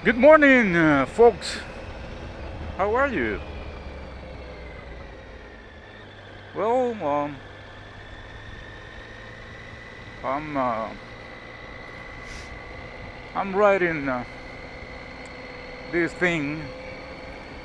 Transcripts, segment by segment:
Good morning, folks. How are you? Well, I'm I'm riding this thing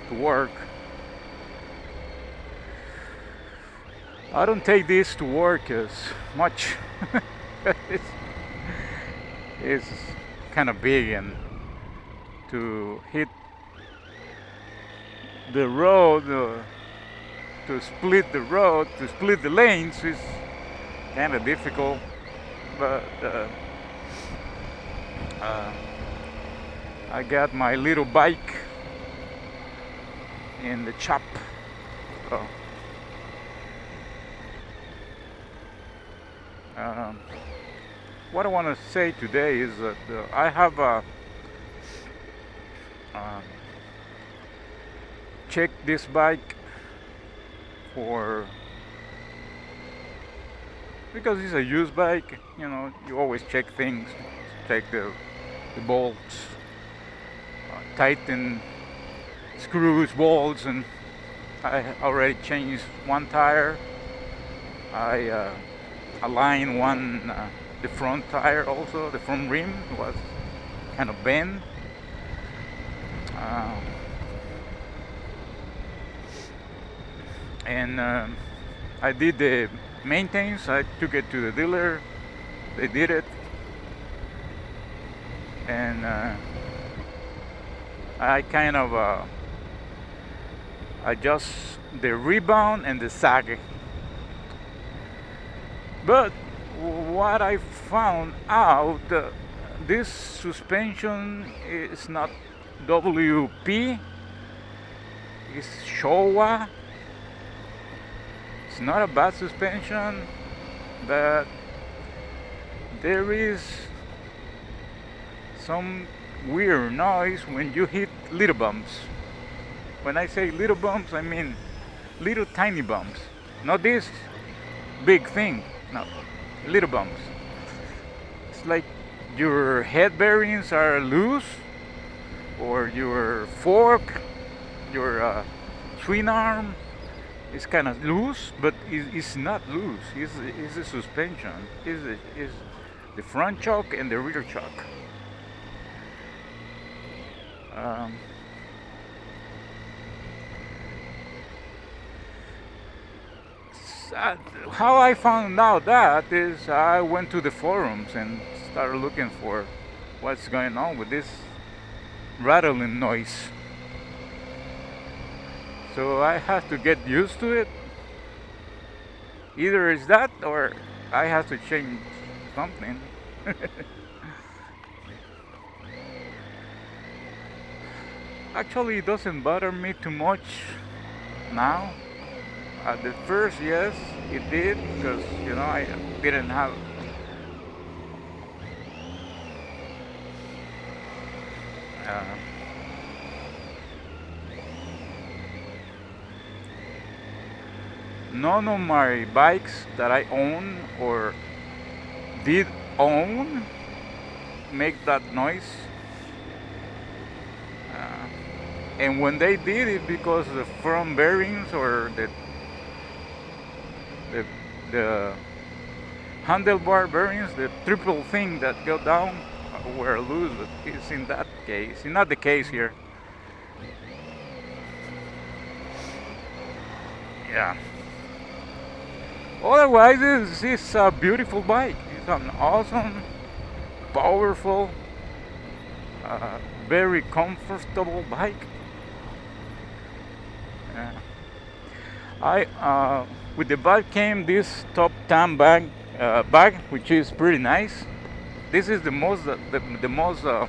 to work. I don't take this to work as much. it's it's kind of big, and to hit the road, to split the road, to split the lanes is kind of difficult. But uh, I got my little bike in the shop. So, um, what I want to say today is that I have uh, checked this bike for because it's a used bike. You know, you always check things, check the bolts, tighten screws, bolts, and I already changed one tire. I aligned one, the front tire also. The front rim was kind of bent. Um, and I did the maintenance. I took it to the dealer. They did it, and I kind of adjust the rebound and the sag. But what I found out, this suspension is not WP, it's Showa. It's not a bad suspension, but there is some weird noise when you hit little bumps. When I say little bumps, I mean little tiny bumps, not this big thing. No, little bumps. It's like your head bearings are loose, or your fork, your swing arm is kind of loose, but it's not loose. It's the suspension. Is the front choke and the rear choke. Um, how I found out that is I went to the forums and started looking for what's going on with this rattling noise. So I have to get used to it. Either it's that or I have to change something. Actually, it doesn't bother me too much now. At the first, yes, it did, because I didn't have uh, none of my bikes that I own or did own make that noise. Uh, and when they did it, because the front bearings or the the handlebar bearings, the triple thing that go down, were loose. But it's in that case. It's not the case here. Yeah. Otherwise, it's a beautiful bike. It's an awesome, powerful, uh, very comfortable bike. Uh, I with the bike came this top tan bag, which is pretty nice. This is the most uh,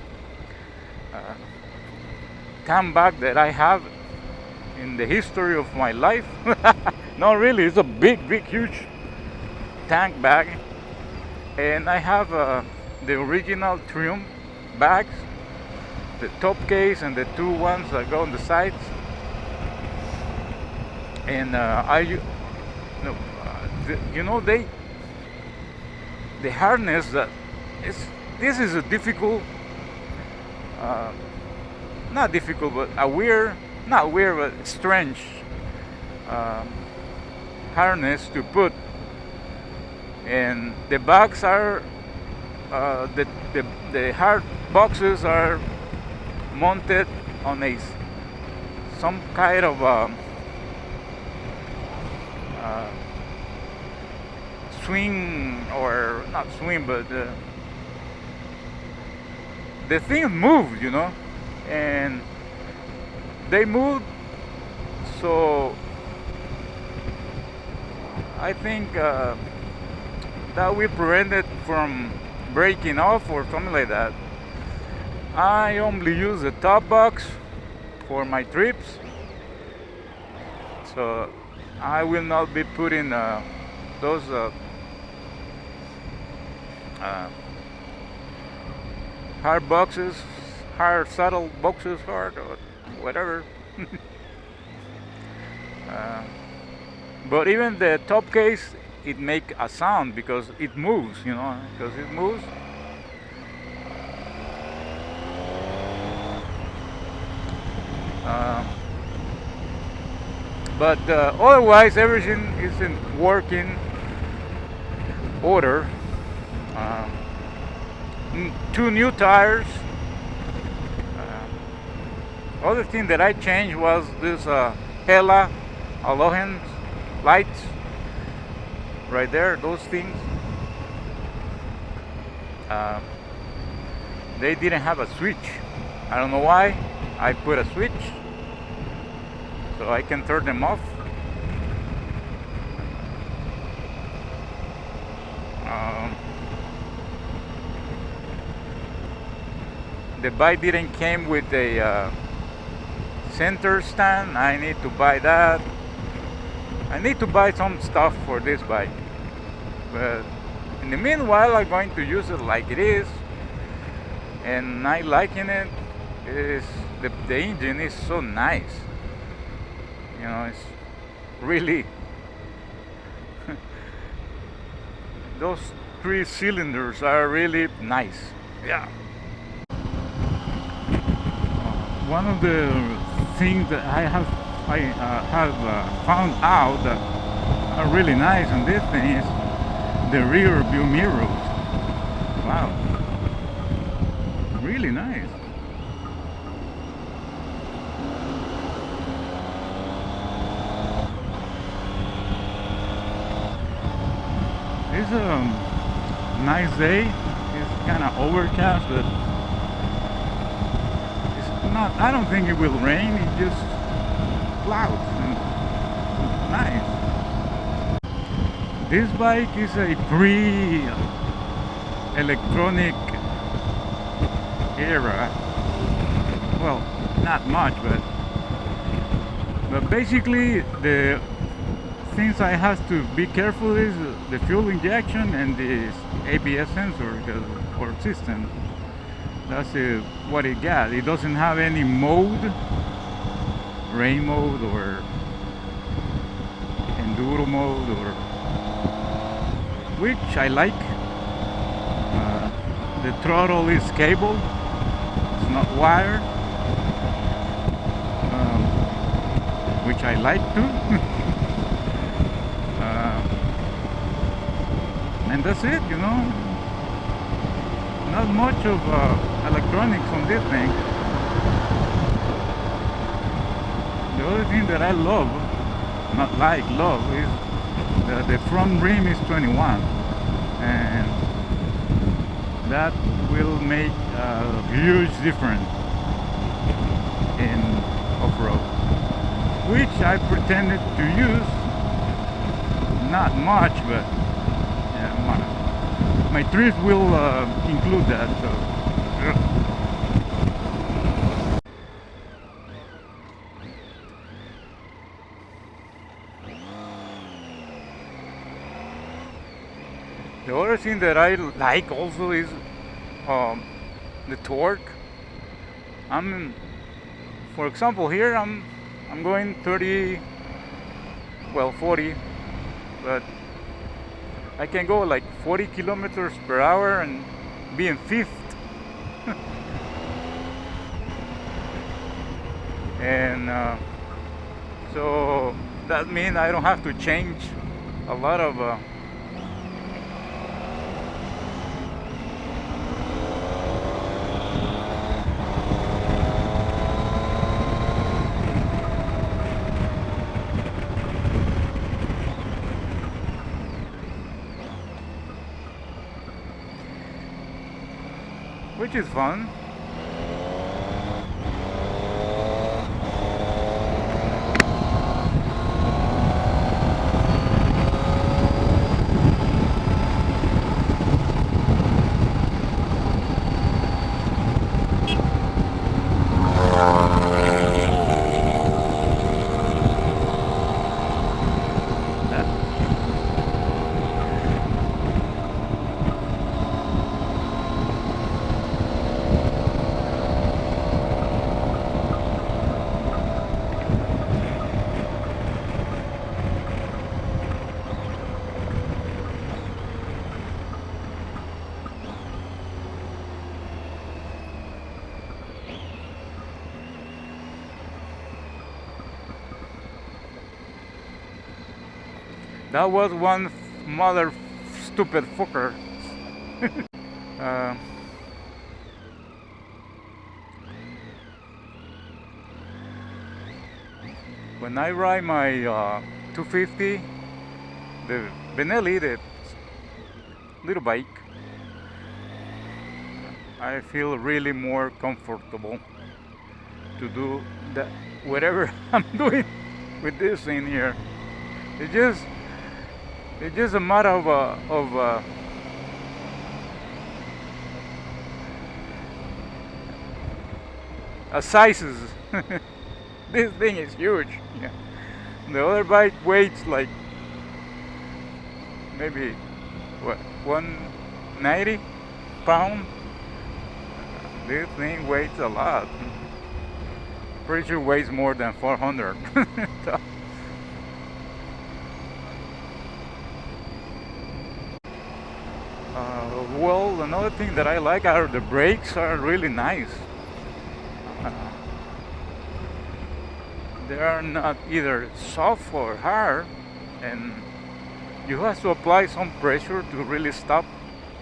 tan bag that I have in the history of my life. No, really, it's a big, huge tank bag, and I have the original Triumph bags, the top case and the two ones that go on the sides. And no, the harness that is this is a difficult uh, not difficult, but a weird, not weird, but strange um, harness to put. And the bags are the hard boxes are mounted on some kind of uh, swing, or not swing, but the thing moved, and they moved. So I think that will prevent it from breaking off or something like that. I only use the top box for my trips, so I will not be putting those uh, hard boxes, hard saddle boxes, hard or whatever. uh, but even the top case, it make a sound because it moves, because it moves. Uh, but otherwise, everything is in working order. Uh, Two new tires. Other thing that I changed was this Hella halogen lights right there. Those things. They didn't have a switch. I don't know why. I put a switch so I can turn them off. The bike didn't came with a center stand. I need to buy that. I need to buy some stuff for this bike, but in the meanwhile I'm going to use it like it is, and I liking it. Is the engine is so nice, it's really those 3 cylinders are really nice. Yeah. One of the things that I have found out that are really nice on this thing is the rear view mirrors. Wow, really nice. It's a nice day. It's kind of overcast, but not. I don't think it will rain. It's just clouds and nice. This bike is a pre-electronic era. Well, not much, but basically the things I have to be careful is the fuel injection and the ABS sensor or system. That's what it got. It doesn't have any mode, rain mode or enduro mode, which I like. The throttle is cable, it's not wired, which I like too. And that's it, not much of electronics on this thing. The other thing that I love, not like love, is that the front rim is 21, and that will make a huge difference in off-road, which I pretended to use, not much, but my trips will include that. So the other thing that I like also is the torque. For example, here I'm going 30, well 40, but I can go like 40 kilometers per hour and be in fifth. and so that means I don't have to change a lot of which is fun. That was one mother stupid fucker. uh, when I ride my 250, the Benelli, the little bike, I feel really more comfortable to do that whatever I'm doing with this thing here. It's just it's just a matter of sizes. This thing is huge. Yeah. The other bike weighs like maybe what 190 pounds. This thing weighs a lot. Pretty sure weighs more than 400. So, well, another thing that I like are the brakes are really nice. Uh, they are not either soft or hard, and you have to apply some pressure to really stop,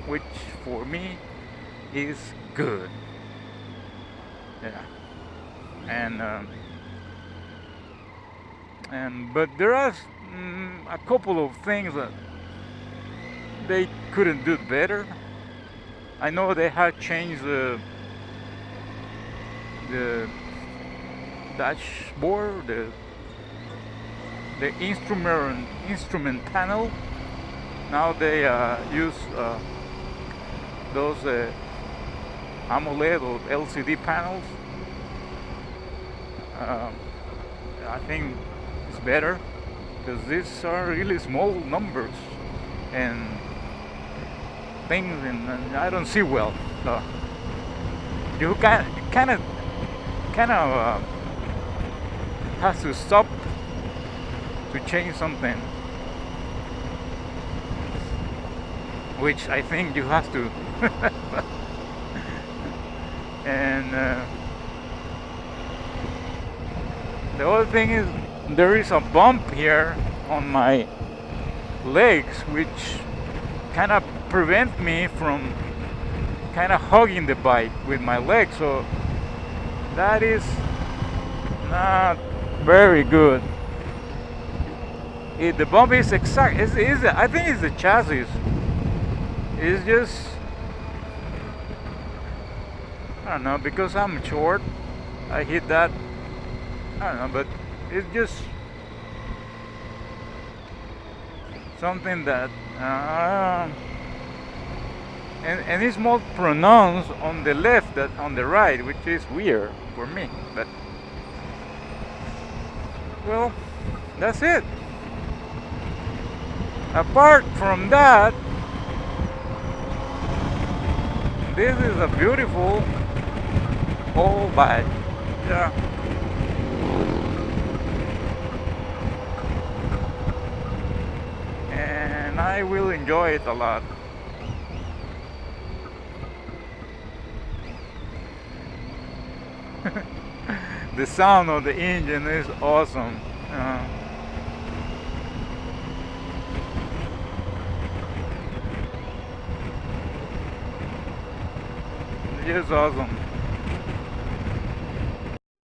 which for me is good. Yeah, and but there are a couple of things that they couldn't do better. I know they have changed the dashboard, the instrument panel. Now they use those AMOLED or LCD panels. I think it's better because these are really small numbers and things, and I don't see well. So you kind of has to stop to change something, which I think you have to. And the other thing is there is a bump here on my legs, which kind of prevent me from kind of hugging the bike with my legs. So that is not very good. The bump is exact. I think it's the chassis. It's just, I don't know, because I'm short, I hit that. I don't know, but it's just something that and it's more pronounced on the left than on the right, which is weird for me. But well, that's it. Apart from that, this is a beautiful old bike. Yeah. And I will enjoy it a lot. The sound of the engine is awesome. Just awesome.